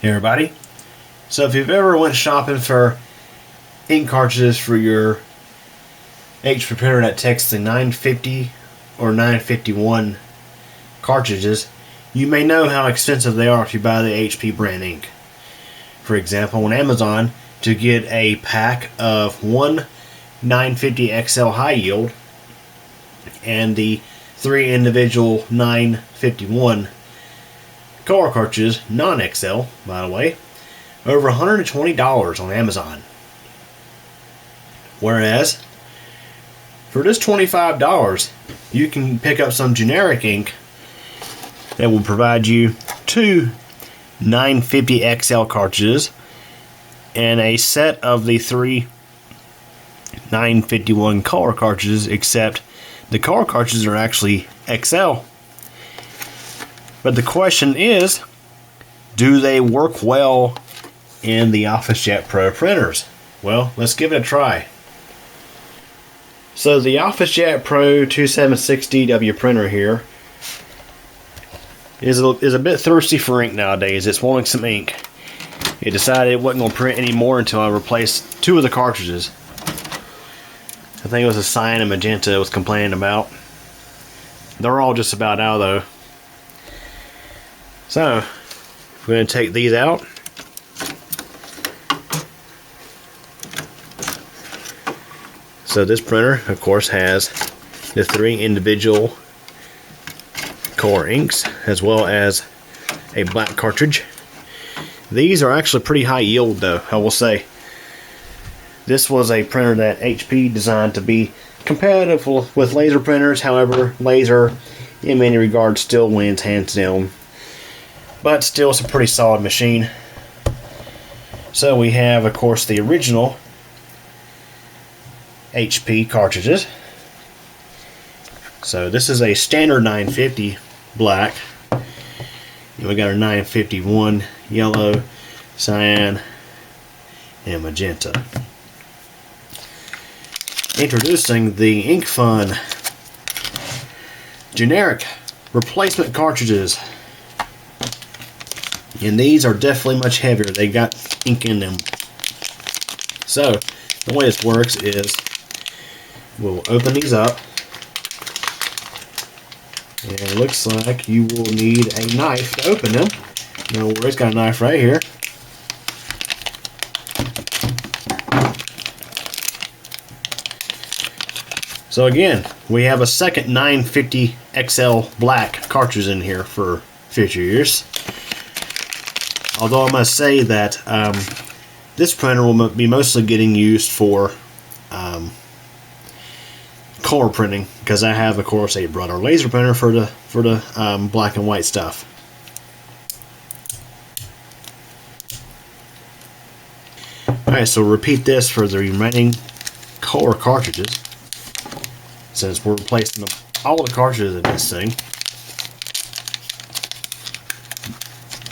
Hey everybody. So if you've ever went shopping for ink cartridges for your HP printer that takes the 950 or 951 cartridges, you may know how expensive they are if you buy the HP brand ink. For example, on Amazon, to get a pack of one 950 XL high yield and the 3 individual 951 color cartridges, non-XL by the way, over $120 on Amazon. Whereas for this $25 you can pick up some generic ink that will provide you 2 950 XL cartridges and a set of the 3 951 color cartridges, except the color cartridges are actually XL. But the question is, do they work well in the OfficeJet Pro printers? Well, let's give it a try. So the OfficeJet Pro 2760W printer here is a bit thirsty for ink nowadays. It's wanting some ink. It decided it wasn't going to print anymore until I replaced 2 of the cartridges. I think it was a cyan and magenta it was complaining about. They're all just about out though. So, we're going to take these out. So this printer, of course, has the 3 individual color inks, as well as a black cartridge. These are actually pretty high yield though, I will say. This was a printer that HP designed to be competitive with laser printers. However, laser in many regards still wins hands down. But still, it's a pretty solid machine. So we have, of course, the original HP cartridges. So this is a standard 950 black. And we got our 951 yellow, cyan, and magenta. Introducing the InkFun generic replacement cartridges. And these are definitely much heavier. They got ink in them. So the way this works is we'll open these up, and it looks like you will need a knife to open them. No worries, got a knife right here. So again, we have a second 950 XL black cartridge in here for future use. Although I must say that this printer will be mostly getting used for color printing, because I have, of course, a Brother laser printer for the black and white stuff. Alright, so repeat this for the remaining color cartridges, since we're replacing all the cartridges in this thing.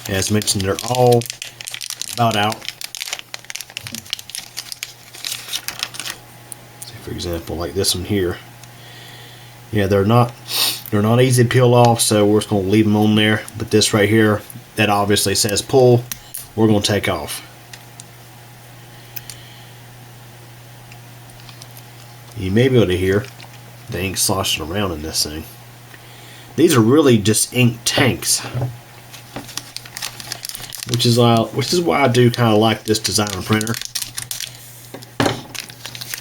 As mentioned, they're all about out. See, for example, like this one here. Yeah, they're not easy to peel off, so we're just going to leave them on there. But this right here, that obviously says pull, we're going to take off. You may be able to hear the ink sloshing around in this thing. These are really just ink tanks. Which is why I do kind of like this design of printer.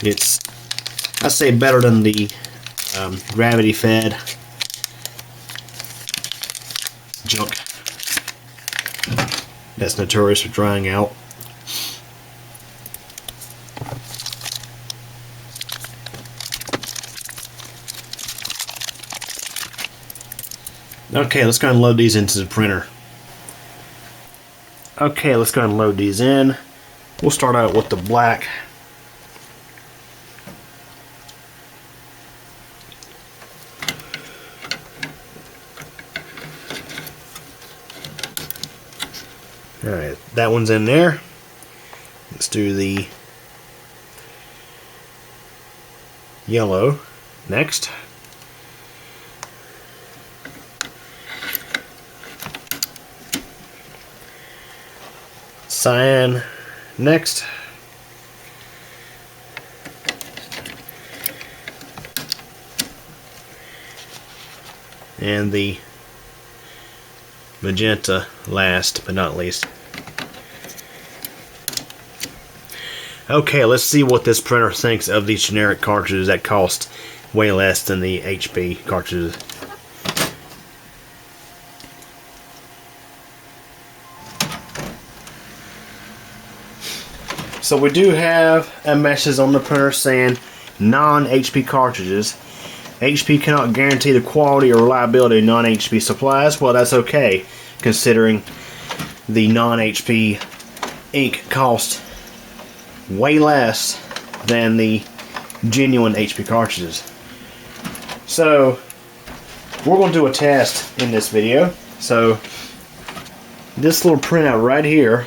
It's, I'd say, better than the gravity fed junk that's notorious for drying out. Okay, let's go ahead and load these into the printer. Okay, let's go ahead and load these in. We'll start out with the black. Alright, that one's in there. Let's do the yellow next. cyan next. And the magenta last but not least. Okay, let's see what this printer thinks of these generic cartridges that cost way less than the HP cartridges. So we do have a message on the printer saying non-HP cartridges. HP cannot guarantee the quality or reliability of non-HP supplies. Well, that's okay, considering the non-HP ink cost way less than the genuine HP cartridges. So we're going to do a test in this video. So this little printout right here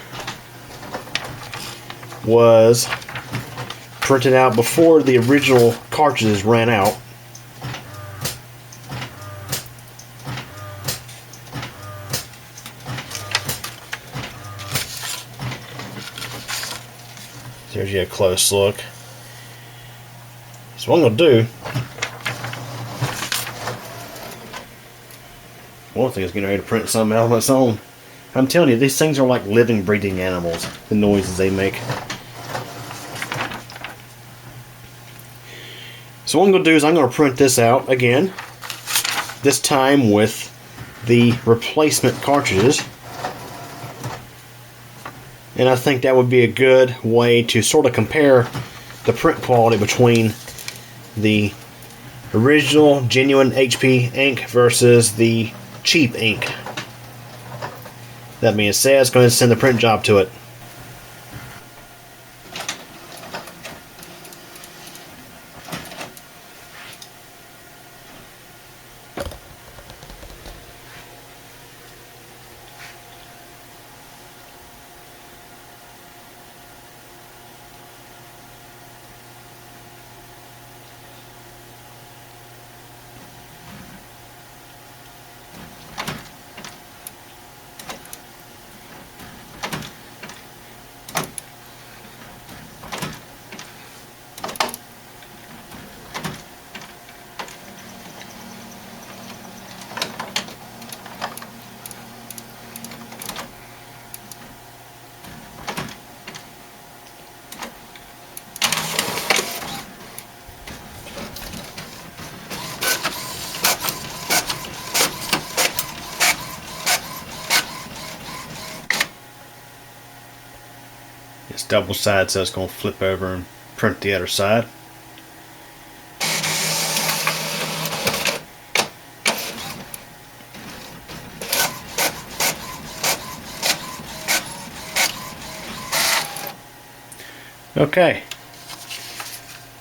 was printed out before the original cartridges ran out. There's you a close look. So what I'm going to do, one thing is getting ready to print something out on its own. I'm telling you, these things are like living, breathing animals, the noises they make. So what I'm going to do is I'm going to print this out again, this time with the replacement cartridges. And I think that would be a good way to sort of compare the print quality between the original genuine HP ink versus the cheap ink. That being said, let's go ahead and send the print job to it. It's double sided, so it's going to flip over and print the other side. Okay,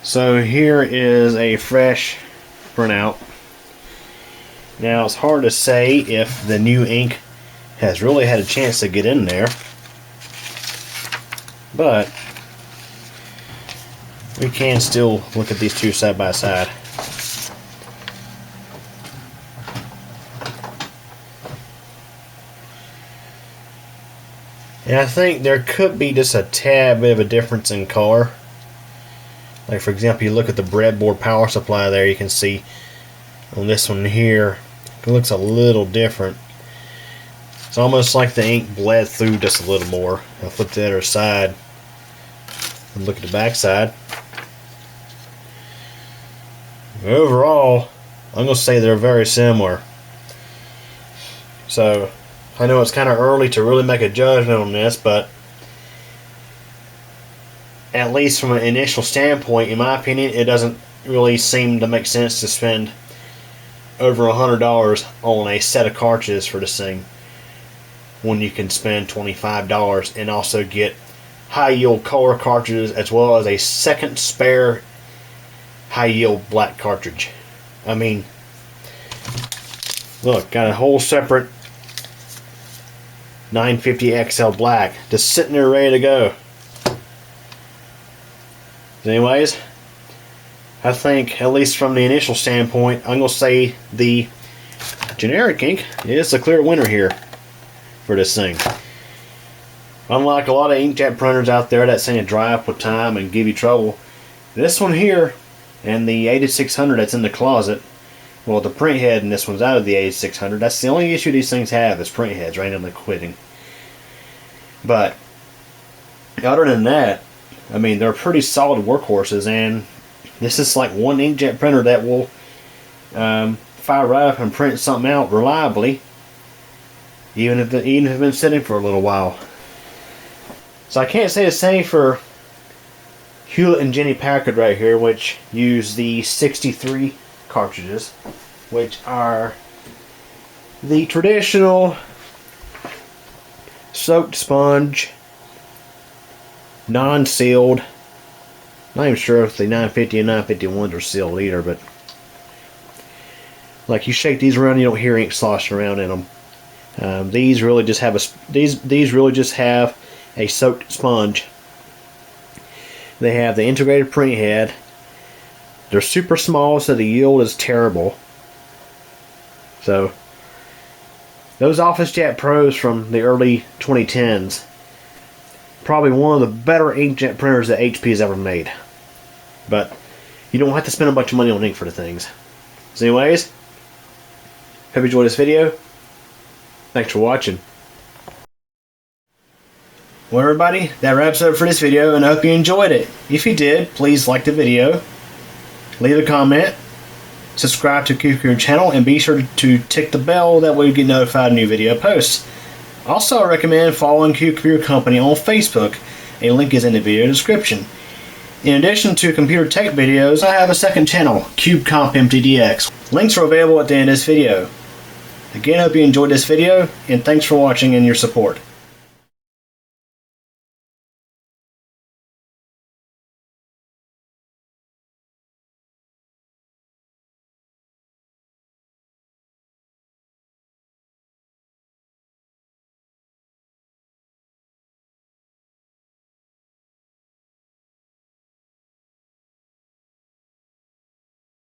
so here is a fresh printout. Now it's hard to say if the new ink has really had a chance to get in there, but we can still look at these two side by side. And I think there could be just a tad bit of a difference in color. Like for example, you look at the breadboard power supply there, you can see on this one here, it looks a little different. It's almost like the ink bled through just a little more. I'll flip to the other side and look at the back side. Overall, I'm going to say they're very similar. So I know it's kind of early to really make a judgment on this, but at least from an initial standpoint, in my opinion, it doesn't really seem to make sense to spend over $100 on a set of cartridges for this thing when you can spend $25 and also get high yield color cartridges as well as a second spare high yield black cartridge. I mean, look, got a whole separate 950 XL black just sitting there ready to go. Anyways, I think at least from the initial standpoint, I'm going to say the generic ink is a clear winner here for this thing. Unlike a lot of inkjet printers out there that say to dry up with time and give you trouble, this one here and the 8600 that's in the closet, well, the print head in this one's out of the 8600. That's the only issue these things have, is print heads randomly quitting. But other than that, I mean, they're pretty solid workhorses, and this is like one inkjet printer that will fire right up and print something out reliably, even if it's been sitting for a little while. So I can't say the same for Hewlett and Jenny Packard right here, which use the 63 cartridges, which are the traditional soaked sponge, non-sealed. Not even sure if the 950 and 951s are sealed either, but like you shake these around, you don't hear ink sloshing around in them. These really just have a soaked sponge. They have the integrated print head. They're super small, so the yield is terrible. So those OfficeJet Pros from the early 2010s, probably one of the better inkjet printers that HP has ever made. But you don't have to spend a bunch of money on ink for the things. So anyways, hope you enjoyed this video. Thanks for watching. Well, everybody, that wraps up for this video, and I hope you enjoyed it. If you did, please like the video, leave a comment, subscribe to CoopComputer channel, and be sure to tick the bell, that way you get notified of new video posts. Also, I recommend following CoopComputer Company on Facebook. A link is in the video description. In addition to computer tech videos, I have a second channel, CubeCompMTDX. Links are available at the end of this video. Again, I hope you enjoyed this video, and thanks for watching and your support.